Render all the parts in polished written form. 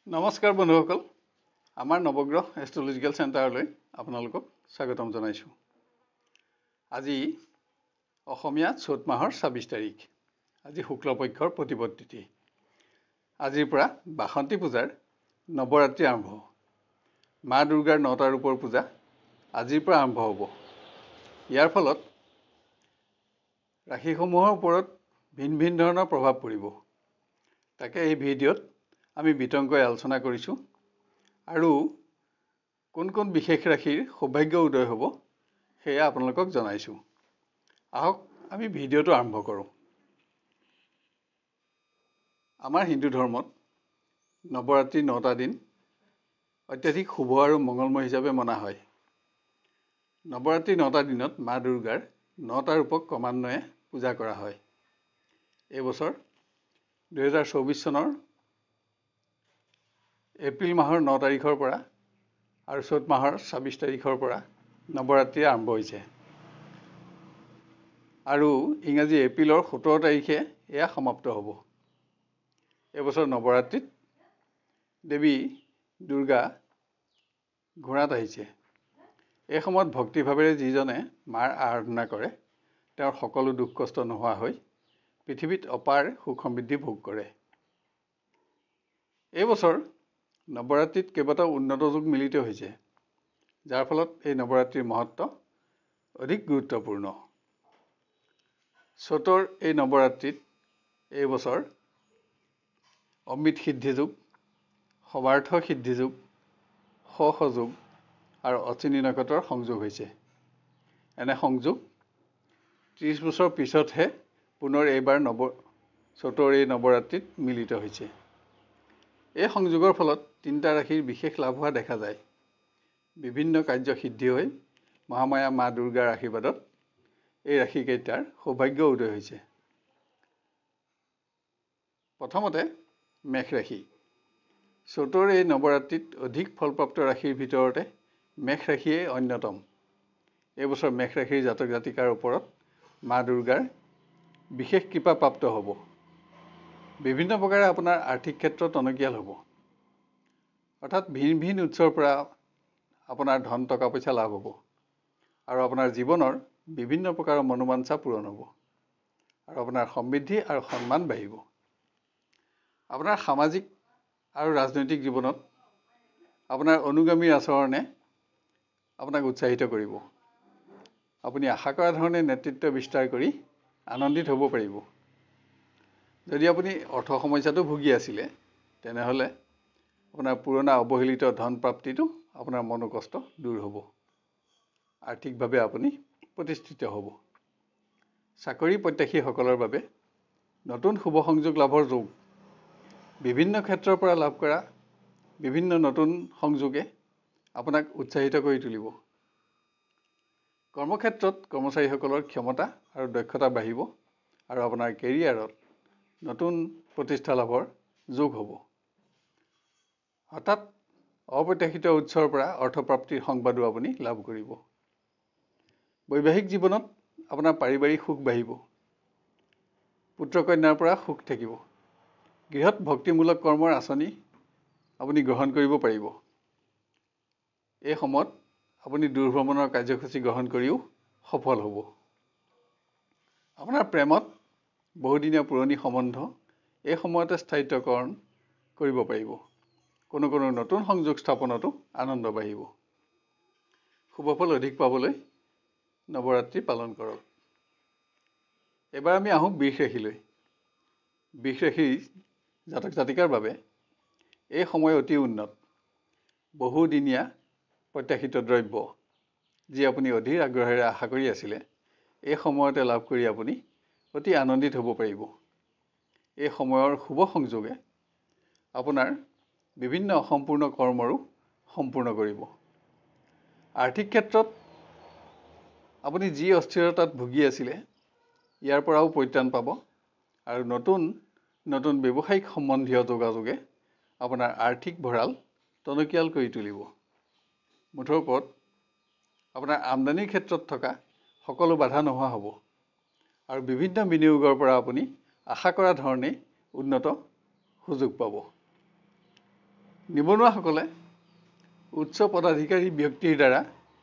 নমস্কাৰ বন্ধুসকল, আমাৰ নৱগ্ৰহ এষ্ট্ৰলজিকেল চেণ্টাৰলৈ আপোনালোকক স্বাগতম জনাইছোঁ। আজি অসমীয়া চ'ত মাহৰ ২৬ তাৰিখ। আজি শুক্লপক্ষৰ প্ৰতিপদ তিথি। আজিৰ পৰা বাসন্তী পূজাৰ নৱৰাত্ৰি আৰম্ভ। মা দুৰ্গাৰ ৯টা ৰূপৰ পূজা আজিৰ পৰা আৰম্ভ হ'ব। ইয়াৰ ফলত ৰাশিসমূহৰ ওপৰত ভিন ভিন ধৰণৰ প্ৰভাৱ পৰিব। তাকে এই ভিডিঅ'ত আমি বিতংকৈ আলোচনা কৰিছোঁ আৰু কোন কোন বিশেষ ৰাশিৰ সৌভাগ্য উদয় হ'ব সেয়া আপোনালোকক জনাইছোঁ। আহক আমি ভিডিঅ'টো আৰম্ভ কৰোঁ। আমাৰ হিন্দু ধৰ্মত নৱৰাত্ৰি ৯টা দিন অত্যাধিক শুভ আৰু মংগলময় হিচাপে মনা হয়। নৱৰাত্ৰি ৯টা দিনত মা দুৰ্গাৰ ৯টা ৰূপক ক্ৰমান্বয়ে পূজা কৰা হয়। এইবছৰ ২০২৪ চনৰ এপ্ৰিল মাহৰ ৯ তাৰিখৰ পৰা আৰু চ'ত মাহৰ ২৬ তাৰিখৰ পৰা নৱৰাত্ৰি আৰম্ভ হৈছে আৰু ইংৰাজী এপ্ৰিলৰ ১৭ তাৰিখে এয়া সমাপ্ত হ'ব। এইবছৰ নৱৰাত্ৰিত দেৱী দুৰ্গা ঘোঁৰাত আহিছে। এই সময়ত ভক্তিভাৱেৰে যিজনে মাৰ আৰাধনা কৰে তেওঁৰ সকলো দুখ কষ্ট নোহোৱা হৈ পৃথিৱীত অপাৰ সুখ সমৃদ্ধি ভোগ কৰে। এইবছৰ নৱৰাত্ৰিত কেইবাটাও উন্নত যুগ মিলিত হৈছে, যাৰ ফলত এই নৱৰাত্ৰিৰ মহত্ব অধিক গুৰুত্বপূৰ্ণ। চ'তৰ এই নৱৰাত্ৰিত এইবছৰ অমৃত সিদ্ধি যোগ, সবাৰ্থ সিদ্ধি যোগ, শ যোগ আৰু অশ্বিনী নক্ষত্ৰৰ সংযোগ হৈছে। এনে সংযোগ ৩০ বছৰ পিছতহে পুনৰ এইবাৰ চ'তৰ এই নৱৰাত্ৰিত মিলিত হৈছে। এই সংযোগৰ ফলত ৩টা ৰাশিৰ বিশেষ লাভ হোৱা দেখা যায়। বিভিন্ন কাৰ্য সিদ্ধি হৈ মহামায়া মা দুৰ্গাৰ আশীৰ্বাদত এই ৰাশিকেইটাৰ সৌভাগ্য উদয় হৈছে। প্ৰথমতে মেষ ৰাশি। চ'তৰ এই নৱৰাত্ৰিত অধিক ফলপ্ৰাপ্ত ৰাশিৰ ভিতৰতে মেষ ৰাশিয়েই অন্যতম। এইবছৰ মেষ ৰাশিৰ জাতক জাতিকাৰ ওপৰত মা দুৰ্গাৰ বিশেষ কৃপা প্ৰাপ্ত হ'ব। বিভিন্ন প্ৰকাৰে আপোনাৰ আৰ্থিক ক্ষেত্ৰ টনকিয়াল হ'ব। অৰ্থাৎ ভিন ভিন উৎসৰ পৰা আপোনাৰ ধন টকা পইচা লাভ হ'ব আৰু আপোনাৰ জীৱনৰ বিভিন্ন প্ৰকাৰৰ মনোবাঞ্ছা পূৰণ হ'ব আৰু আপোনাৰ সমৃদ্ধি আৰু সন্মান বাঢ়িব। আপোনাৰ সামাজিক আৰু ৰাজনৈতিক জীৱনত আপোনাৰ অনুগামীৰ আচৰণে আপোনাক উৎসাহিত কৰিব। আপুনি আশা কৰা ধৰণে নেতৃত্ব বিস্তাৰ কৰি আনন্দিত হ'ব পাৰিব। যদি আপুনি অৰ্থ সমস্যাটো ভুগি আছিলে তেনেহ'লে আপোনাৰ পুৰণা অৱহেলিত ধন প্ৰাপ্তিটো আপোনাৰ মনোকষ্ট দূৰ হ'ব। আৰ্থিকভাৱে আপুনি প্ৰতিষ্ঠিত হ'ব। চাকৰি প্ৰত্যাশীসকলৰ বাবে নতুন শুভ সংযোগ লাভৰ যোগ। বিভিন্ন ক্ষেত্ৰৰ পৰা লাভ কৰা বিভিন্ন নতুন সংযোগে আপোনাক উৎসাহিত কৰি তুলিব। কৰ্মক্ষেত্ৰত কৰ্মচাৰীসকলৰ ক্ষমতা আৰু দক্ষতা বাঢ়িব আৰু আপোনাৰ কেৰিয়াৰত নতুন প্ৰতিষ্ঠা লাভৰ যোগ হ'ব। হঠাৎ অপ্ৰত্যাশিত উৎসৰ পৰা অৰ্থপ্ৰাপ্তিৰ সংবাদো আপুনি লাভ কৰিব। বৈবাহিক জীৱনত আপোনাৰ পাৰিবাৰিক সুখ বাঢ়িব। পুত্ৰ কন্যাৰ পৰা সুখ থাকিব। গৃহত ভক্তিমূলক কৰ্মৰ আঁচনি আপুনি গ্ৰহণ কৰিব পাৰিব। এই সময়ত আপুনি দূৰভ্ৰমণৰ কাৰ্যসূচী গ্ৰহণ কৰিও সফল হ'ব। আপোনাৰ প্ৰেমত বহুদিনীয়া পুৰণি সম্বন্ধ এই সময়তে স্থায়িত্বকৰণ কৰিব পাৰিব। কোনো নতুন সংযোগ স্থাপনতো আনন্দ বাঢ়িব। শুভফল অধিক পাবলৈ নৱৰাত্ৰি পালন কৰক। এবাৰ আমি আহোঁ বৃষ ৰাশিলৈ। বৃষ ৰাশিৰ জাতক জাতিকাৰ বাবে এই সময় অতি উন্নত। বহুদিনীয়া প্ৰত্যাশিত দ্ৰব্য যি আপুনি অধীৰ আগ্ৰহেৰে আশা কৰি আছিলে এই সময়তে লাভ কৰি আপুনি অতি আনন্দিত হ'ব পাৰিব। এই সময়ৰ শুভ সংযোগে আপোনাৰ বিভিন্ন অসম্পূৰ্ণ কৰ্মৰো সম্পূৰ্ণ কৰিব। আৰ্থিক ক্ষেত্ৰত আপুনি যি অস্থিৰতাত ভুগি আছিলে ইয়াৰ পৰাও পৰিত্ৰাণ পাব আৰু নতুন নতুন ব্যৱসায়িক সম্বন্ধীয় যোগাযোগে আপোনাৰ আৰ্থিক ভঁৰাল টনকিয়াল কৰি তুলিব। মুঠৰ ওপৰত আপোনাৰ আমদানিৰ ক্ষেত্ৰত থকা সকলো বাধা নোহোৱা হ'ব আৰু বিভিন্ন বিনিয়োগৰ পৰা আপুনি আশা কৰা ধৰণে উন্নত সুযোগ পাব। নিবনুৱাসকলে উচ্চ পদাধিকাৰী ব্যক্তিৰ দ্বাৰা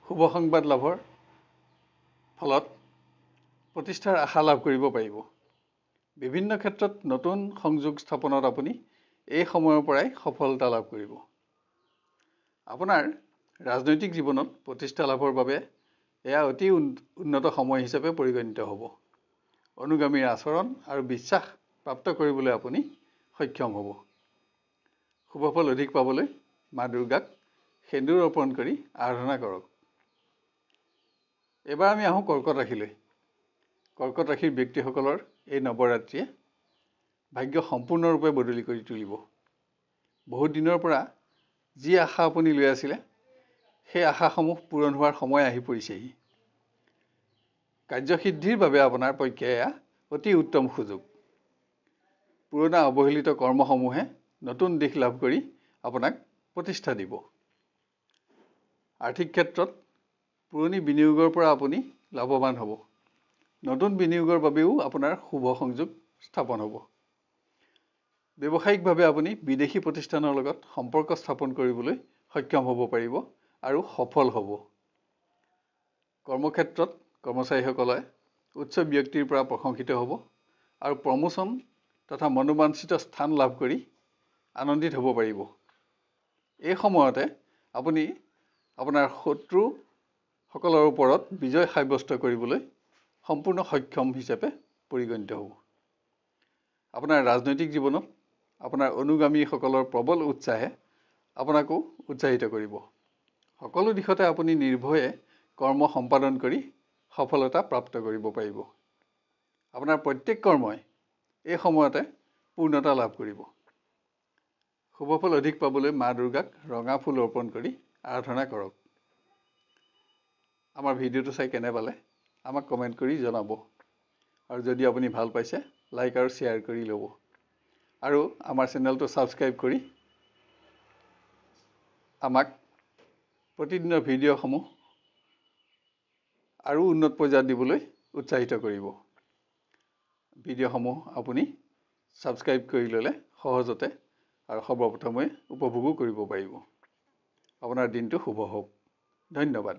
শুভ সংবাদ লাভৰ ফলত প্ৰতিষ্ঠাৰ আশা লাভ কৰিব পাৰিব। বিভিন্ন ক্ষেত্ৰত নতুন সংযোগ স্থাপনত আপুনি এই সময়ৰ পৰাই সফলতা লাভ কৰিব। আপোনাৰ ৰাজনৈতিক জীৱনত প্ৰতিষ্ঠা লাভৰ বাবে এয়া অতি উন্নত সময় হিচাপে পৰিগণিত হ'ব। অনুগামীৰ আচৰণ আৰু বিশ্বাস প্ৰাপ্ত কৰিবলৈ আপুনি সক্ষম হ'ব। শুভফল অধিক পাবলৈ মা দুৰ্গাক সেন্দুৰ অৰ্পণ কৰি আৰাধনা কৰক। এবাৰ আমি আহোঁ কৰ্কট ৰাশিলৈ। কৰ্কট ৰাশিৰ ব্যক্তিসকলৰ এই নৱৰাত্ৰিয়ে ভাগ্য সম্পূৰ্ণৰূপে বদলি কৰি তুলিব। বহুত দিনৰ পৰা যি আশা আপুনি লৈ আছিলে সেই আশাসমূহ পূৰণ হোৱাৰ সময় আহি পৰিছেহি। কাৰ্যসিদ্ধিৰ বাবে আপোনাৰ পক্ষে এয়া অতি উত্তম সুযোগ। পুৰণা অৱহেলিত কৰ্মসমূহে নতুন দিশ লাভ কৰি আপোনাক প্ৰতিষ্ঠা দিব। আৰ্থিক ক্ষেত্ৰত পুৰণি বিনিয়োগৰ পৰা আপুনি লাভৱান হ'ব। নতুন বিনিয়োগৰ বাবেও আপোনাৰ শুভ সংযোগ স্থাপন হ'ব। ব্যৱসায়িকভাৱে আপুনি বিদেশী প্ৰতিষ্ঠানৰ লগত সম্পৰ্ক স্থাপন কৰিবলৈ সক্ষম হ'ব পাৰিব আৰু সফল হ'ব। কৰ্মক্ষেত্ৰত কৰ্মচাৰীসকলে উচ্চ ব্যক্তিৰ পৰা প্ৰশংসিত হ'ব আৰু প্ৰমোচন তথা মনোবাঞ্ছিত স্থান লাভ কৰি আনন্দিত হ'ব পাৰিব। এই সময়তে আপুনি আপোনাৰ শত্ৰুসকলৰ ওপৰত বিজয় সাব্যস্ত কৰিবলৈ সম্পূৰ্ণ সক্ষম হিচাপে পৰিগণিত হ'ব। আপোনাৰ ৰাজনৈতিক জীৱনত আপোনাৰ অনুগামীসকলৰ প্ৰবল উৎসাহে আপোনাকো উৎসাহিত কৰিব। সকলো দিশতে আপুনি নিৰ্ভয়ে কৰ্ম সম্পাদন কৰি সফলতা প্ৰাপ্ত কৰিব পাৰিব। আপোনাৰ প্ৰত্যেক কৰ্মই এই সময়তে পূৰ্ণতা লাভ কৰিব। শুভফল অধিক পাবলৈ মা দুৰ্গাক ৰঙা ফুল অৰ্পণ কৰি আৰাধনা কৰক। আমাৰ ভিডিঅ'টো চাই কেনে পালে আমাক কমেণ্ট কৰি জনাব। আৰু যদি আপুনি ভাল পাইছে লাইক আৰু শ্বেয়াৰ কৰি ল'ব। আৰু আমাৰ চেনেলটো ছাবস্ক্ৰাইব কৰি আমাক প্ৰতিদিনৰ ভিডিঅ'সমূহ আৰু উন্নত পৰ্যায়ত দিবলৈ উৎসাহিত কৰিব। ভিডিঅ'সমূহ আপুনি ছাবস্ক্ৰাইব কৰি ল'লে সহজতে আৰু সৰ্বপ্ৰথমে উপভোগো কৰিব পাৰিব। আপোনাৰ দিনটো শুভ হওক। ধন্যবাদ।